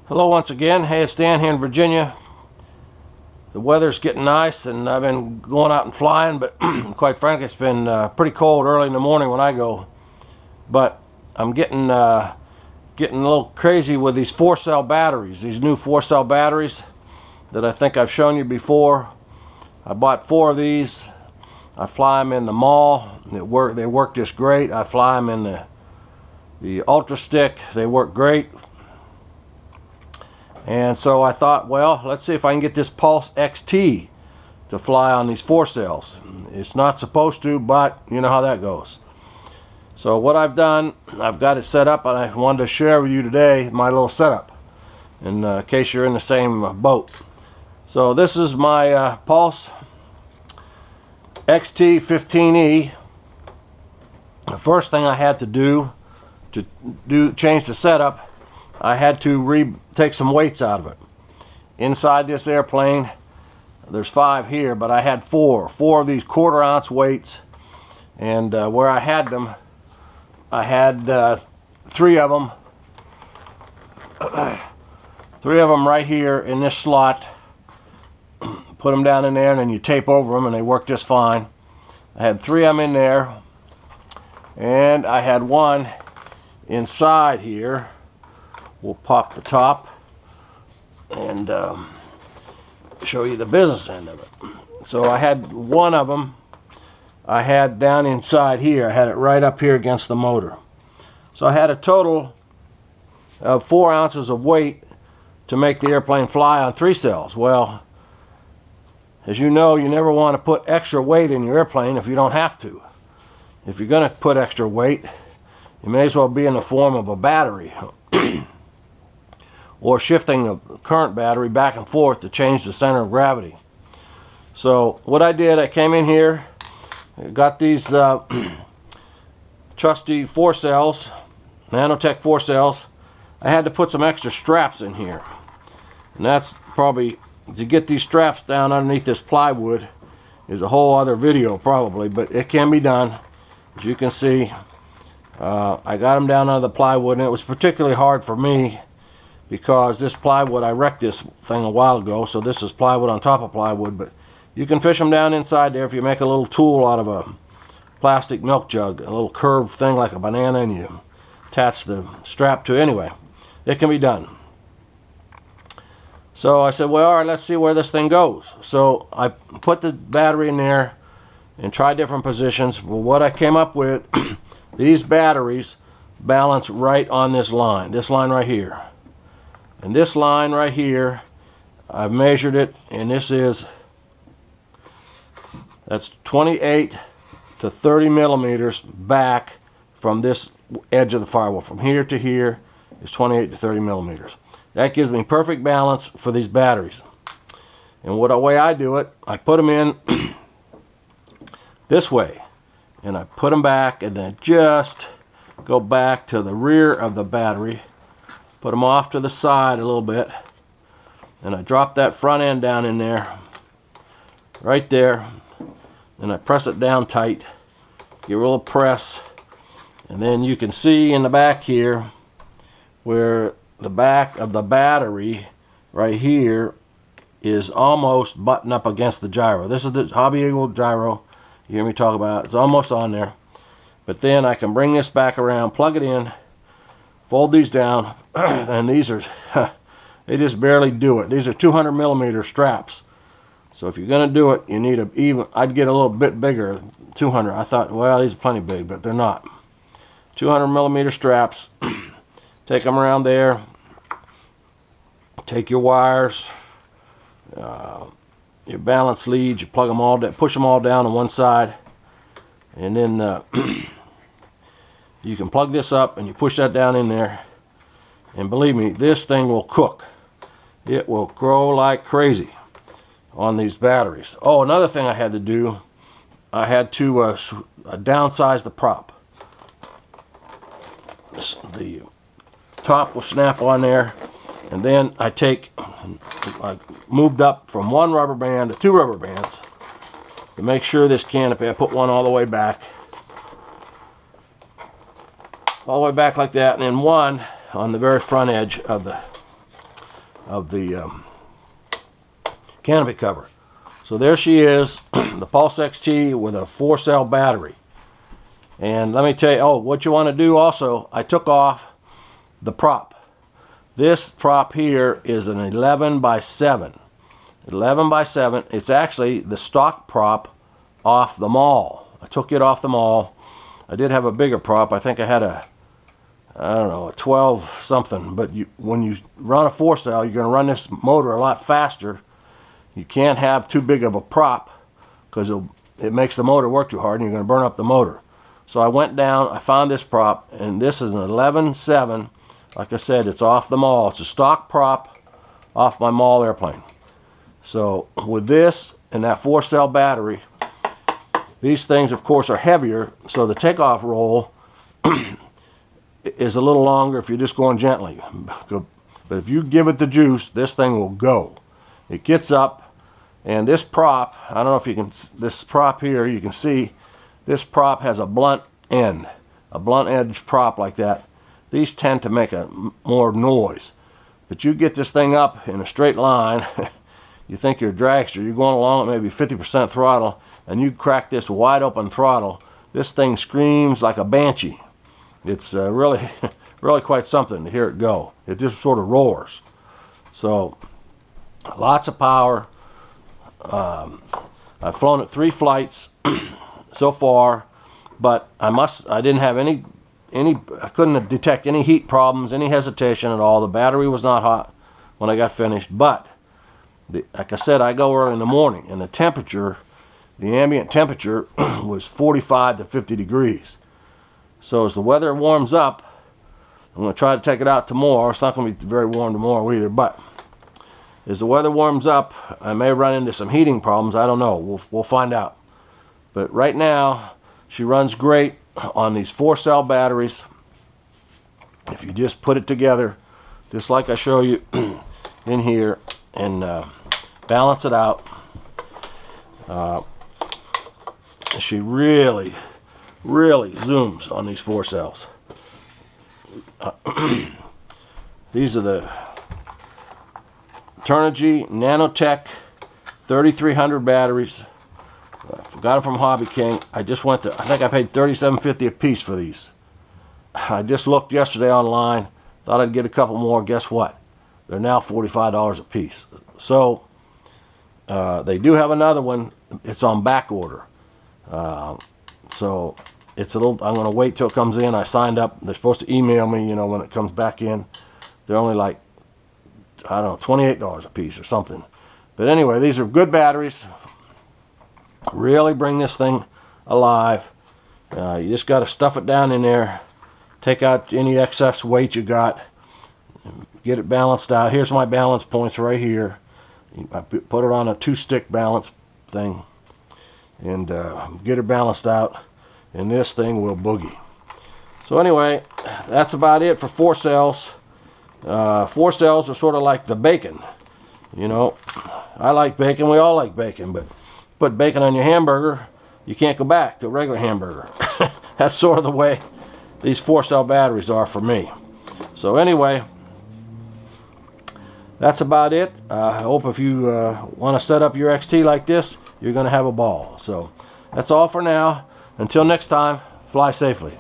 Hello once again. Hey, it's Dan here in Virginia. The weather's getting nice and I've been going out and flying, but quite frankly it's been pretty cold early in the morning when I go. But I'm getting a little crazy with these 4-cell batteries, these new 4-cell batteries that I think I've shown you before. I bought 4 of these. I fly them in the mall. They work just great. I fly them in the Ultra Stick. They work great. And so I thought, well, let's see if I can get this Pulse XT to fly on these 4 cells. It's not supposed to, but you know how that goes. So what I've done, I've got it set up, and I wanted to share with you today my little setup in case you're in the same boat. So this is my Pulse XT15E. The first thing I had to do change the setup, I had to take some weights out of it. Inside this airplane, there's 5 here, but I had 4 of these 1/4 ounce weights, and where I had them, I had 3 of them. 3 of them right here in this slot. Put them down in there, and then you tape over them, and they work just fine. I had 3 of them in there, and I had 1 inside here. We'll pop the top and show you the business end of it. So I had 1 of them. I had down inside here. I had it right up here against the motor. So I had a total of 4 ounces of weight to make the airplane fly on 3 cells. Well, as you know, you never want to put extra weight in your airplane if you don't have to. If you're going to put extra weight, it may as well be in the form of a battery. Or shifting the current battery back and forth to change the center of gravity. So what I did, I came in here, got these trusty 4 cells, Nanotech 4 cells. I had to put some extra straps in here, and that's probably, to get these straps down underneath this plywood is a whole other video probably, but it can be done. As you can see, I got them down under the plywood, and it was particularly hard for me because this plywood, I wrecked this thing a while ago, so this is plywood on top of plywood, but you can fish them down inside there if you make a little tool out of a plastic milk jug, a little curved thing like a banana, and you attach the strap to it. Anyway, it can be done. So I said, well, all right, let's see where this thing goes. So I put the battery in there and tried different positions. Well, what I came up with, these batteries balance right on this line right here. And this line right here, I've measured it, and that's 28 to 30 millimeters back from this edge of the firewall. From here to here is 28 to 30 millimeters. That gives me perfect balance for these batteries. And the way I do it, I put them in this way, and I put them back, and then just go back to the rear of the battery. Put them off to the side a little bit, and I drop that front end down in there, right there, and I press it down tight, give it a little press, and then you can see in the back here where the back of the battery right here is almost buttoned up against the gyro. This is the Hobby Eagle gyro you hear me talk about. It's almost on there, but then I can bring this back around, plug it in, fold these down, and these are, they just barely do it. These are 200 millimeter straps. So if you're going to do it, you need I'd get a little bit bigger, 200. I thought, well, these are plenty big, but they're not. 200 millimeter straps. Take them around there. Take your wires, your balance leads, you plug them all down, push them all down on one side, and then you can plug this up and you push that down in there, and believe me, this thing will cook. It will grow like crazy on these batteries. Oh, another thing I had to do, I had to downsize the prop. The top will snap on there, and then I moved up from 1 rubber band to 2 rubber bands to make sure this canopy, I put one all the way back like that, and then one on the very front edge of the canopy cover. So there she is, the Pulse XT with a 4-cell battery. And let me tell you, oh, what you want to do also, I took off the prop. This prop here is an 11 by 7. 11 by 7. It's actually the stock prop off the mall. I took it off the mall. I did have a bigger prop. I think I had a, I don't know, a 12 something. But when you run a 4-cell, you're going to run this motor a lot faster. You can't have too big of a prop because it makes the motor work too hard and you're going to burn up the motor. So I went down, I found this prop, and this is an 11.7. Like I said, it's off the mall. It's a stock prop off my mall airplane. So with this and that 4-cell battery, these things of course are heavier, so the takeoff roll is a little longer if you're just going gently. But if you give it the juice, this thing will go. It gets up, and this prop, I don't know if you can, this prop here, you can see this prop has a blunt end, a blunt edge prop like that. These tend to make a more noise. But you get this thing up in a straight line, you think you're a dragster, you're going along at maybe 50% throttle, and you crack this wide open throttle, this thing screams like a banshee. It's really, really quite something to hear it go. It just sort of roars. So, lots of power. I've flown it 3 flights so far, but I didn't have any, I couldn't detect any heat problems, any hesitation at all. The battery was not hot when I got finished, but like I said, I go early in the morning, and the temperature, the ambient temperature was 45 to 50 degrees. So as the weather warms up, I'm going to try to take it out tomorrow. It's not going to be very warm tomorrow either, but as the weather warms up, I may run into some heating problems. I don't know. We'll find out. But right now, she runs great on these 4-cell batteries. If you just put it together, just like I show you in here, and balance it out, she really zooms on these 4-cells. These are the Turnigy Nanotech 3300 batteries. I got them from Hobby King. I just went to, I think I paid $37.50 a piece for these. I just looked yesterday online, thought I'd get a couple more. Guess what? They're now $45 a piece. So they do have another one. It's on back order. So it's a little, I'm going to wait till it comes in. I signed up. They're supposed to email me, you know, when it comes back in. They're only like, I don't know, $28 a piece or something. But anyway, these are good batteries. Really bring this thing alive. You just got to stuff it down in there, take out any excess weight you got, get it balanced out. Here's my balance points right here. I put it on a 2-stick balance thing, and get it balanced out, and this thing will boogie. So anyway, that's about it for 4-cells. 4-cells are sort of like the bacon. You know, I like bacon, we all like bacon, but put bacon on your hamburger, you can't go back to a regular hamburger. That's sort of the way these 4-cell batteries are for me. So anyway, that's about it. I hope if you want to set up your XT like this, you're going to have a ball. So that's all for now. Until next time, fly safely.